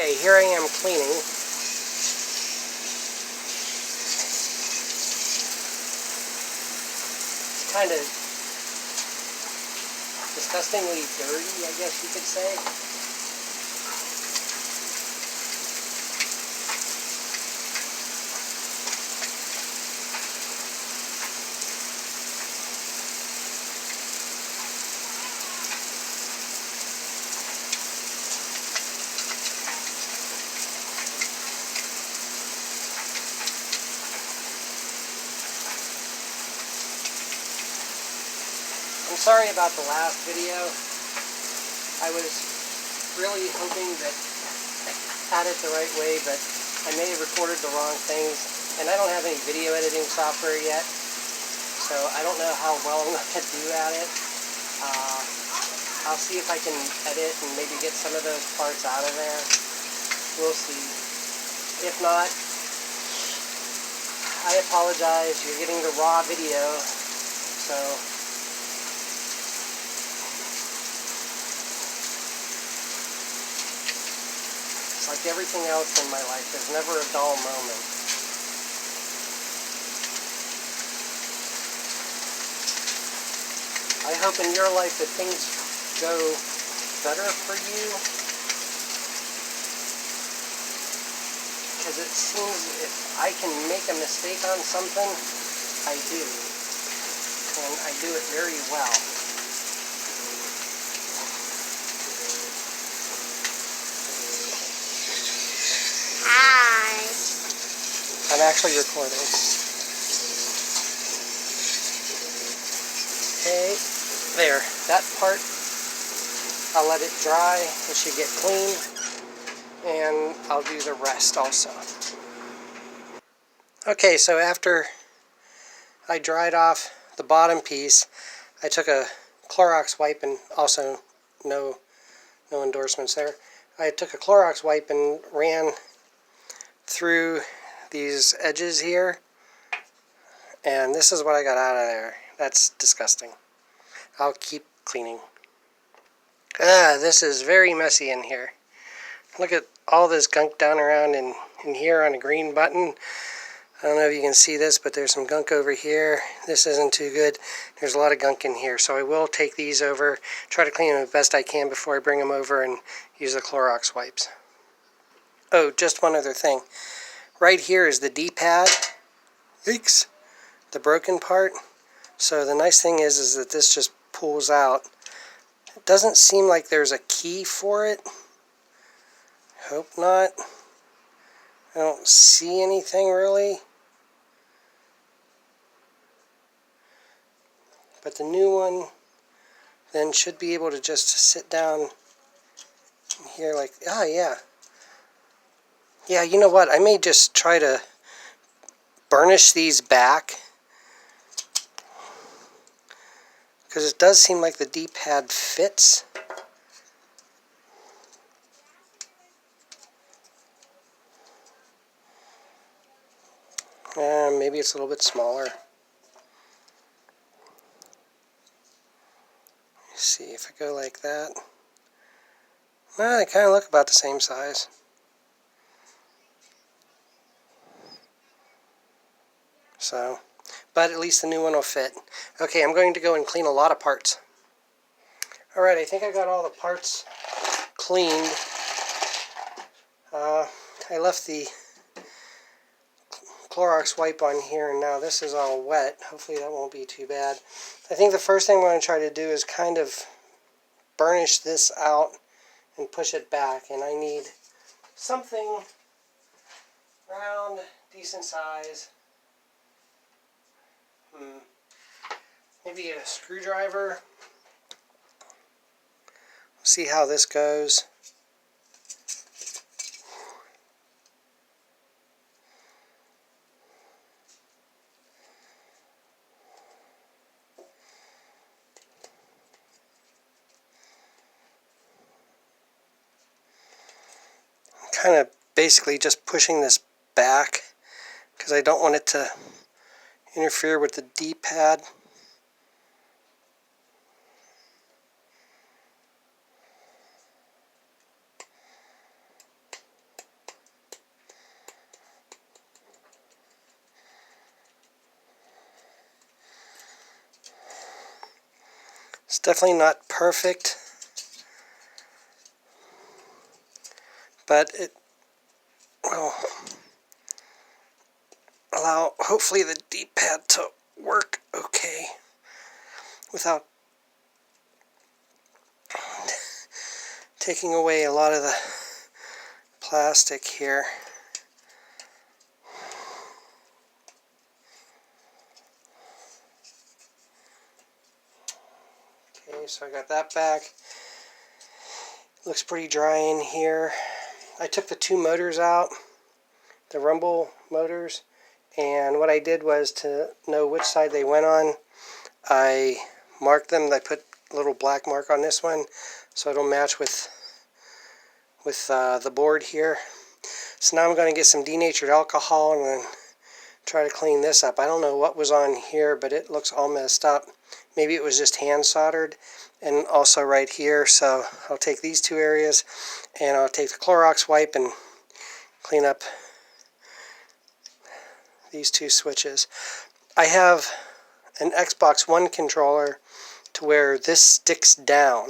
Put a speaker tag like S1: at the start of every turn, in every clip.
S1: Okay, here I am cleaning. Kind of disgustingly dirty, I guess you could say. I'm sorry about the last video. I was really hoping that I had it the right way, but I may have recorded the wrong things, and I don't have any video editing software yet, so I don't know how well I'm going to do at it. I'll see if I can edit and maybe get some of those parts out of there. We'll see. If not, I apologize. You're getting the raw video, so it's like everything else in my life. There's never a dull moment. I hope in your life that things go better for you, because it seems if I can make a mistake on something, I do. And I do it very well.
S2: Hi.
S1: I'm actually recording. Okay, there. That part, I'll let it dry. It should get clean. And I'll do the rest also. Okay, so after I dried off the bottom piece, I took a Clorox wipe, and also no endorsements there. I took a Clorox wipe and ran through these edges here, and this is what I got out of there. That's disgusting. I'll keep cleaning. This is very messy in here. Look at all this gunk down around in here on a green button. I don't know if you can see this, but there's some gunk over here. This isn't too good. There's a lot of gunk in here, so I will take these over, try to clean them as best I can before I bring them over and use the Clorox wipes. Oh, just one other thing. Right here is the D-pad. Yikes! The broken part. So the nice thing is that this just pulls out. It doesn't seem like there's a key for it. Hope not. I don't see anything really. But the new one then should be able to just sit down here like, yeah. Yeah, you know what? I may just try to burnish these back, because it does seem like the D-pad fits. Maybe it's a little bit smaller. Let's see if I go like that. Well, they kind of look about the same size. So, but at least the new one will fit. Okay, I'm going to go and clean a lot of parts. Alright, I think I got all the parts cleaned. I left the Clorox wipe on here, and now this is all wet. Hopefully that won't be too bad. I think the first thing I'm going to try to do is kind of burnish this out and push it back, and I need something round, decent size. Maybe a screwdriver. See how this goes. Kind of basically just pushing this back because I don't want it to interfere with the D-pad. definitely not perfect, but it will allow, hopefully, the D-pad to work okay without taking away a lot of the plastic here. Okay, so I got that back. Looks pretty dry in here. I took the two motors out, the rumble motors, and what I did was, to know which side they went on, I marked them. I put a little black mark on this one so it'll match with the board here. So now I'm going to get some denatured alcohol and then try to clean this up. I don't know what was on here, but it looks all messed up. Maybe it was just hand soldered, and also right here. So I'll take these two areas and I'll take the Clorox wipe and clean up these two switches. I have an Xbox One controller to where this sticks down.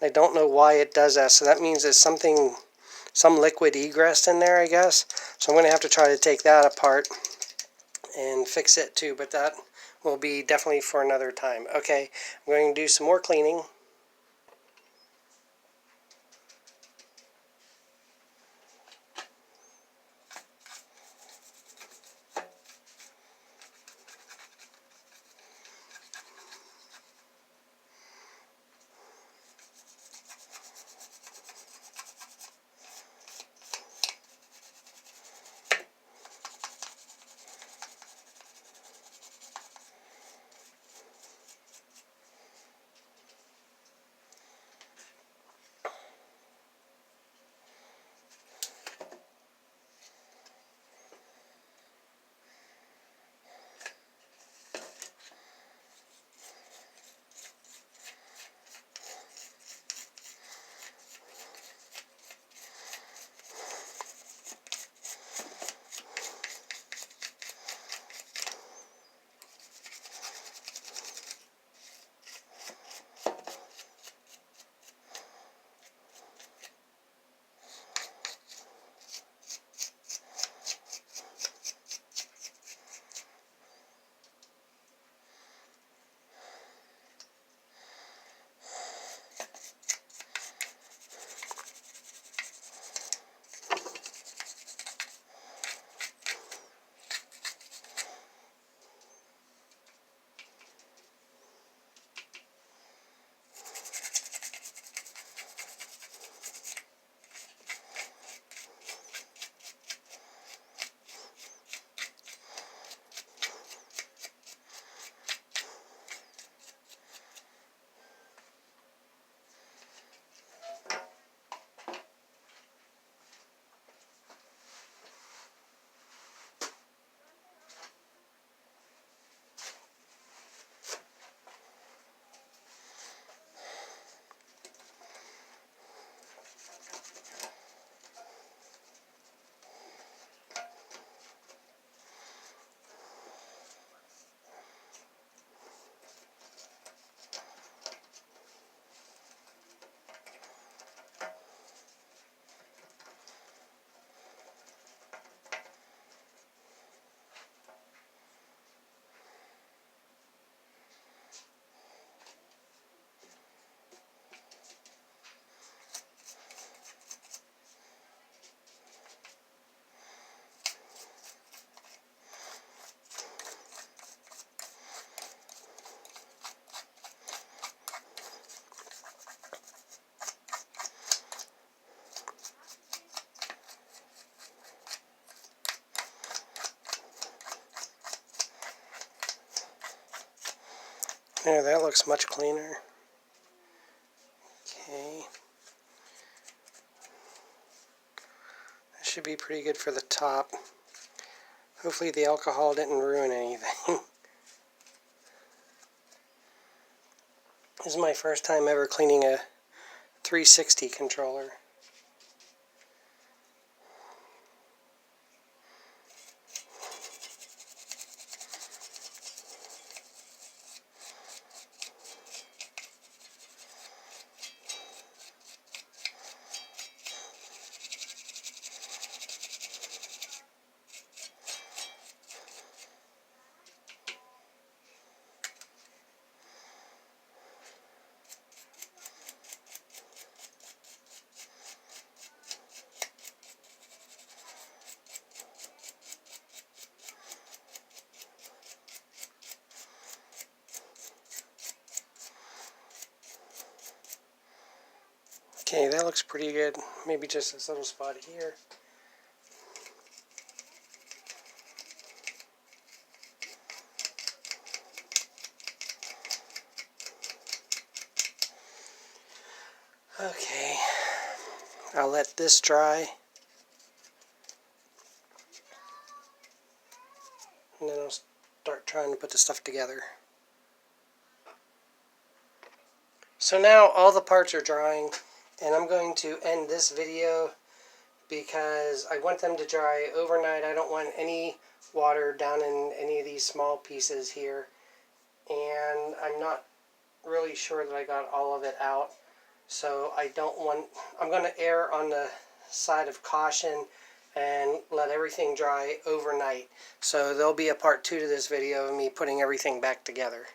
S1: I don't know why it does that, so that means there's some liquid egress in there, I guess. So I'm going to have to try to take that apart and fix it too, but that will be definitely for another time. Okay, I'm going to do some more cleaning. There, that looks much cleaner. Okay. That should be pretty good for the top. Hopefully the alcohol didn't ruin anything. This is my first time ever cleaning a 360 controller. Okay, that looks pretty good. Maybe just this little spot here. Okay, I'll let this dry. And then I'll start trying to put the stuff together. So now all the parts are drying, and I'm going to end this video because I want them to dry overnight. I don't want any water down in any of these small pieces here, and I'm not really sure that I got all of it out, so I'm going to err on the side of caution and let everything dry overnight. So there'll be a part 2 to this video of me putting everything back together.